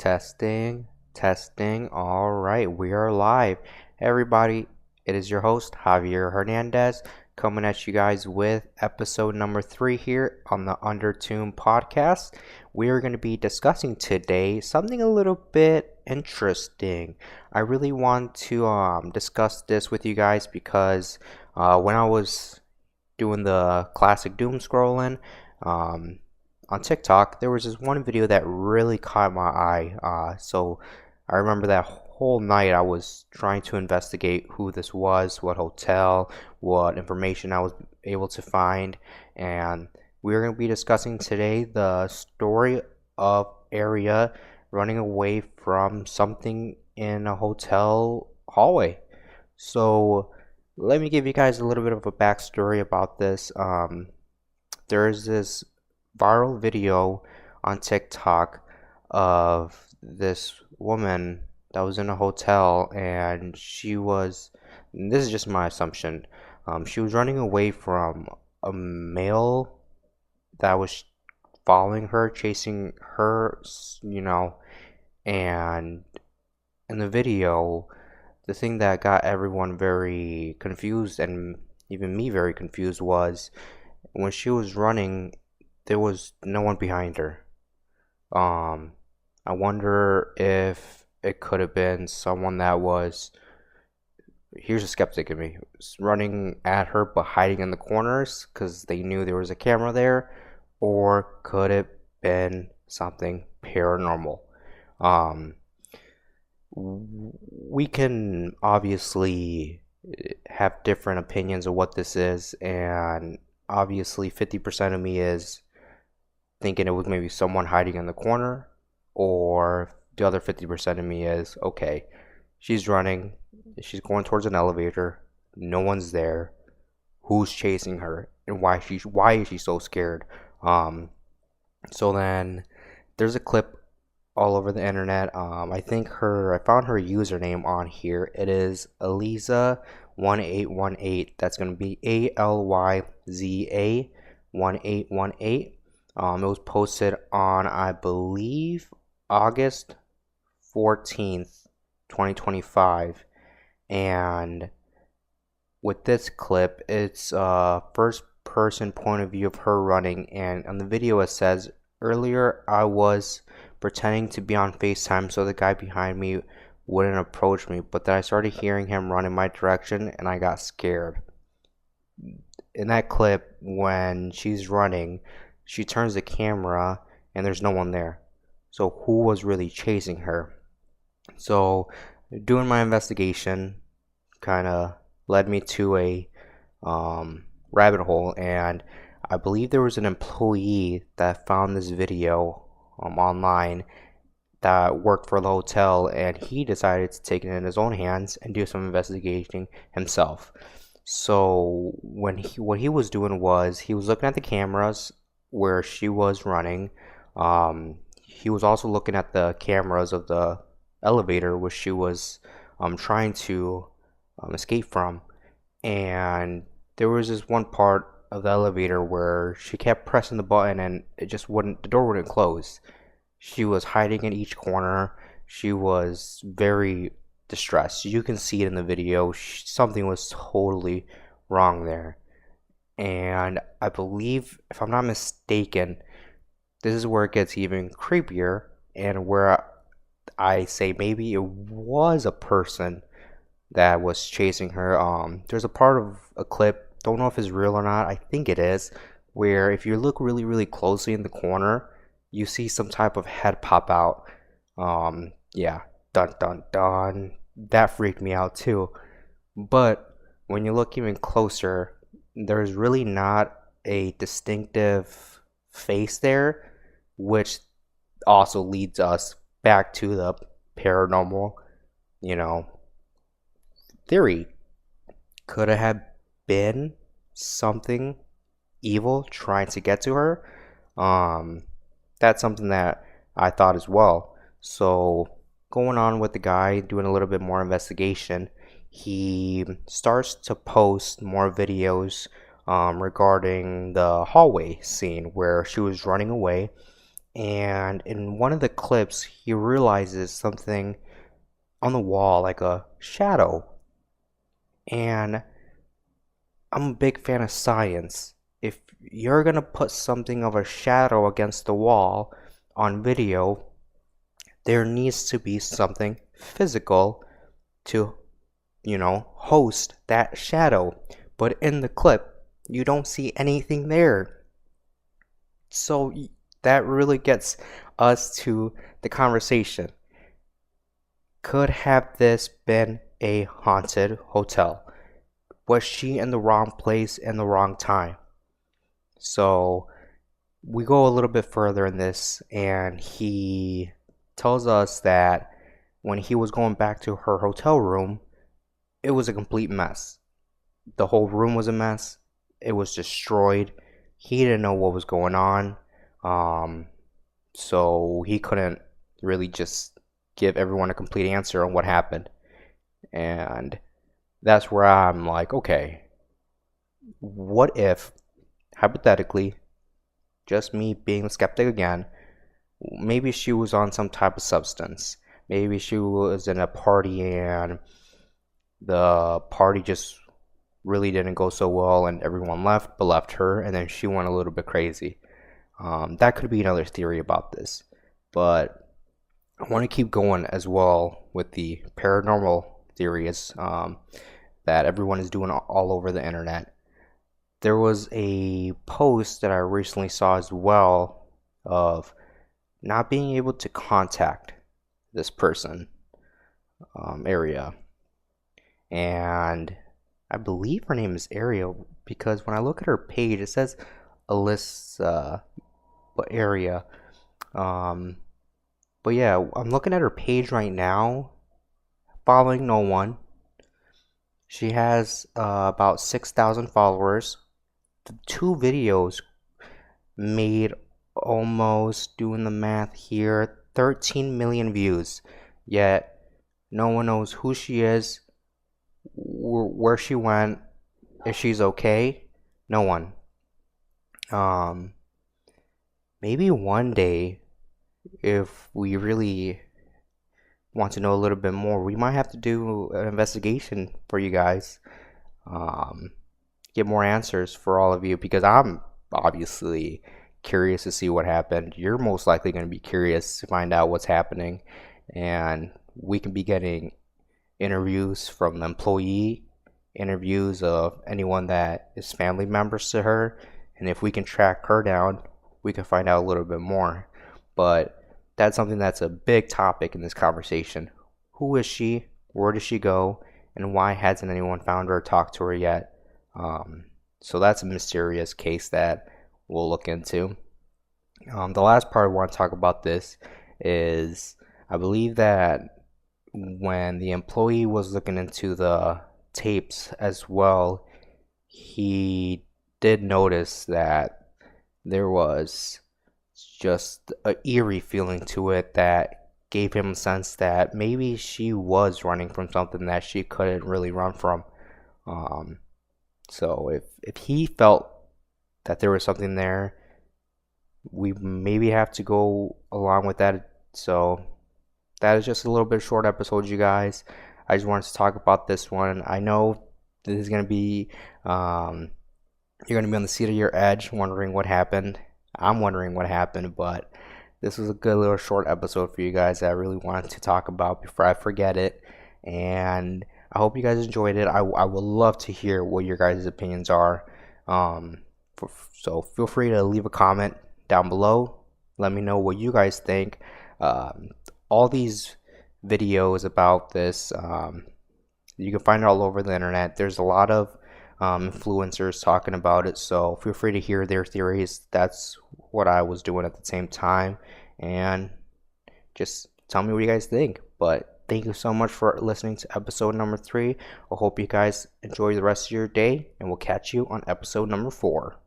Testing, testing. All right, we are live. Hey everybody, it is your host, Javier Hernandez, coming at you guys with episode number 3 here on the Undertune podcast. We are going to be discussing today something a little bit interesting. I really want to discuss this with you guys because when I was doing the classic doom scrolling, on TikTok, there was this one video that really caught my eye. So I remember that whole night I was trying to investigate who this was, what hotel, what information I was able to find, and we're going to be discussing today the story of Aria running away from something in a hotel hallway. So let me give you guys a little bit of a backstory about this. There's this viral video on TikTok of this woman that was in a hotel, and this is just my assumption, she was running away from a male that was following her, chasing her, and in the video, the thing that got everyone very confused, and even me very confused, was when she was running, there was no one behind her. I wonder if it could have been someone that was, here's a skeptic in me, running at her but hiding in the corners because they knew there was a camera there, or could it been something paranormal? We can obviously have different opinions of what this is, and obviously 50% of me is thinking it was maybe someone hiding in the corner, or the other 50% of me is, okay, she's running, she's going towards an elevator, no one's there, who's chasing her, and why is she so scared? So then there's a clip all over the internet. I found her username on here. It is Alyza1818. That's going to be ALYZA 1818. It was posted on, I believe, August 14th, 2025. And with this clip, it's first person point of view of her running. And on the video, it says, "Earlier, I was pretending to be on FaceTime so the guy behind me wouldn't approach me. But then I started hearing him run in my direction and I got scared." In that clip, when she's running, she turns the camera and there's no one there. So who was really chasing her? So doing my investigation kind of led me to a rabbit hole, and I believe there was an employee that found this video online that worked for the hotel, and he decided to take it in his own hands and do some investigating himself. So what he was doing was he was looking at the cameras where she was running. He was also looking at the cameras of the elevator where she was trying to escape from. And there was this one part of the elevator where she kept pressing the button and the door wouldn't close. She was hiding in each corner. She was very distressed. You can see it in the video. Something was totally wrong there. And I believe, if I'm not mistaken, this is where it gets even creepier, and where I say maybe it was a person that was chasing her. There's a part of a clip, don't know if it's real or not, I think it is, where if you look really, really closely in the corner, you see some type of head pop out. Yeah, dun dun dun. That freaked me out too. But when you look even closer, there's really not a distinctive face there, which also leads us back to the paranormal, theory. Could it have been something evil trying to get to her? That's something that I thought as well. So going on with the guy, doing a little bit more investigation, he starts to post more videos regarding the hallway scene where she was running away, and in one of the clips, he realizes something on the wall, like a shadow. And I'm a big fan of science. If you're gonna put something of a shadow against the wall on video, there needs to be something physical to, host that shadow. But in the clip, you don't see anything there. So that really gets us to the conversation. Could have this been a haunted hotel? Was she in the wrong place in the wrong time? So we go a little bit further in this, and he tells us that when he was going back to her hotel room, it was a complete mess. The whole room was a mess. It was destroyed. He didn't know what was going on. So he couldn't really just give everyone a complete answer on what happened. And that's where I'm like, okay, what if, hypothetically, just me being a skeptic again, maybe she was on some type of substance. Maybe she was in a party and the party just really didn't go so well and everyone left but left her, and then she went a little bit crazy. That could be another theory about this. But I want to keep going as well with the paranormal theories that everyone is doing all over the internet. There was a post that I recently saw as well of not being able to contact this person, Aria. And I believe her name is Aria, because when I look at her page, it says Alyssa, but Aria. But yeah, I'm looking at her page right now, following no one. She has about 6,000 followers. The 2 videos made almost, doing the math here, 13 million views. Yet no one knows who she is, where she went, if she's okay. No one. Maybe one day, if we really want to know a little bit more, we might have to do an investigation for you guys. Get more answers for all of you, because I'm obviously curious to see what happened. You're most likely going to be curious to find out what's happening, and we can be getting interviews from the employee, interviews of anyone that is family members to her, and if we can track her down, we can find out a little bit more. But that's something that's a big topic in this conversation. Who is she? Where does she go? And why hasn't anyone found her or talked to her yet? So that's a mysterious case that we'll look into. The last part I want to talk about this is, I believe that when the employee was looking into the tapes as well, he did notice that there was just an eerie feeling to it that gave him a sense that maybe she was running from something that she couldn't really run from. So if he felt that there was something there, we maybe have to go along with that. So that is just a little bit short episode, you guys. I just wanted to talk about this one. I know this is gonna be you're gonna be on the seat of your edge, wondering what happened. I'm wondering what happened, but this was a good little short episode for you guys that I really wanted to talk about before I forget it. And I hope you guys enjoyed it. I would love to hear what your guys' opinions are. So feel free to leave a comment down below. Let me know what you guys think. All these videos about this, you can find it all over the internet. There's a lot of influencers talking about it, so feel free to hear their theories. That's what I was doing at the same time, and just tell me what you guys think. But thank you so much for listening to episode number 3. I hope you guys enjoy the rest of your day, and we'll catch you on episode number 4.